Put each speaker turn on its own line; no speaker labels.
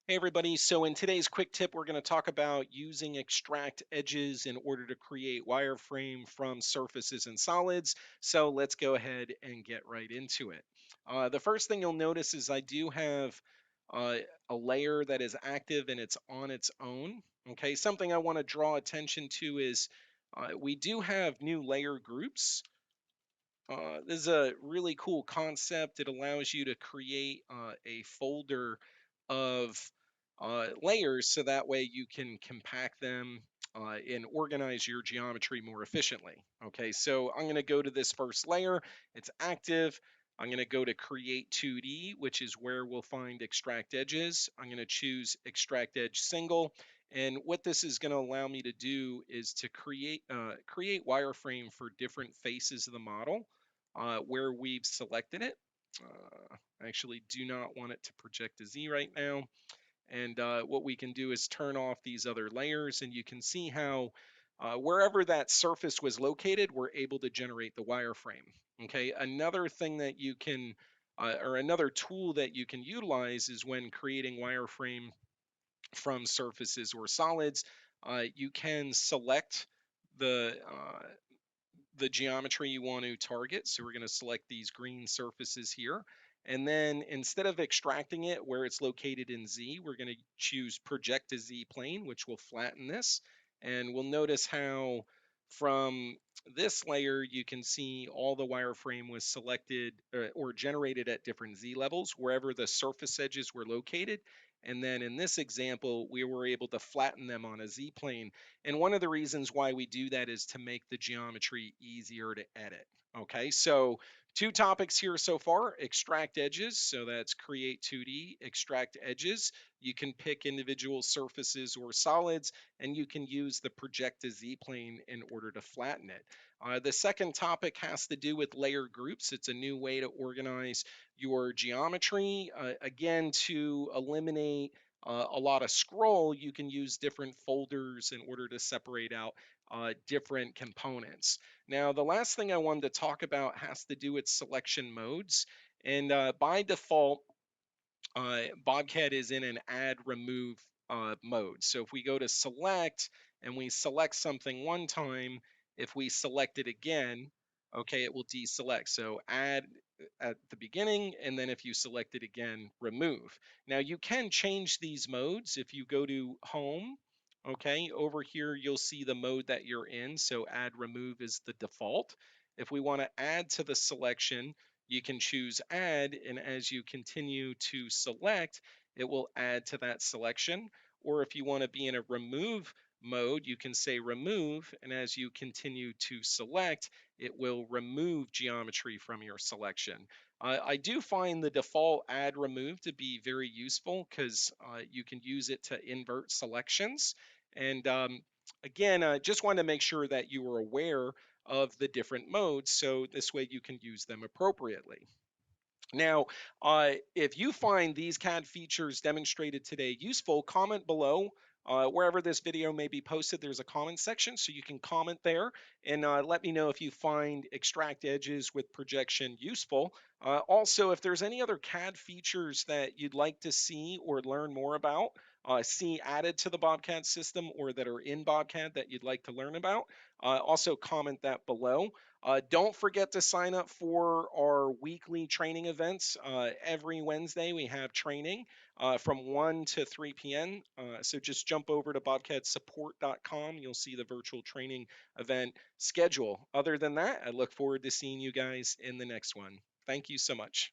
Hey everybody, so in today's quick tip, we're going to talk about using extract edges in order to create wireframe from surfaces and solids. So let's go ahead and get right into it. The first thing you'll notice is I do have uh, a layer that is active and it's on its own. Okay, something I want to draw attention to is we do have new layer groups. This is a really cool concept. It allows you to create a folder of layers so that way you can compact them and organize your geometry more efficiently. Okay, so I'm going to go to this first layer. It's active. I'm going to go to Create 2D, which is where we'll find Extract Edges. I'm going to choose Extract Edge Single. And what this is going to allow me to do is to create wireframe for different faces of the model where we've selected it. I actually do not want it to project to Z right now. And what we can do is turn off these other layers, and you can see how wherever that surface was located, we're able to generate the wireframe. Okay, another thing that you can, or another tool that you can utilize is when creating wireframe from surfaces or solids, you can select the geometry you want to target. So we're going to select these green surfaces here. And then instead of extracting it where it's located in Z, we're going to choose project to Z plane, which will flatten this. And we'll notice how from this layer, you can see all the wireframe was selected or generated at different Z levels, wherever the surface edges were located. And then in this example, we were able to flatten them on a Z plane. And one of the reasons why we do that is to make the geometry easier to edit. Okay, so two topics here so far: extract edges. So that's create 2D, extract edges. You can pick individual surfaces or solids, and you can use the project to Z plane in order to flatten it. The second topic has to do with layer groups. It's a new way to organize your geometry. Again, to eliminate a lot of scroll, you can use different folders in order to separate out different components. Now, the last thing I wanted to talk about has to do with selection modes. And by default, BobCAD is in an add remove mode. So if we go to select and we select something one time, if we select it again, okay, it will deselect. So add at the beginning, and then if you select it again, remove. Now you can change these modes if you go to home. Okay, over here you'll see the mode that you're in. So add remove is the default. If we want to add to the selection, you can choose add, and as you continue to select, it will add to that selection. Or if you want to be in a remove mode, you can say remove, and as you continue to select, it will remove geometry from your selection. I do find the default add remove to be very useful because you can use it to invert selections. And again, just wanted to make sure that you were aware of the different modes so this way you can use them appropriately. Now, if you find these CAD features demonstrated today useful, comment below. Wherever this video may be posted, there's a comment section, so you can comment there and let me know if you find extract edges with projection useful. Also, if there's any other CAD features that you'd like to see or learn more about, see added to the BobCAD system or that are in BobCAD that you'd like to learn about, also comment that below. Don't forget to sign up for our weekly training events. Every Wednesday we have training from 1 to 3 p.m. So just jump over to bobcatsupport.com. You'll see the virtual training event schedule. Other than that, I look forward to seeing you guys in the next one. Thank you so much.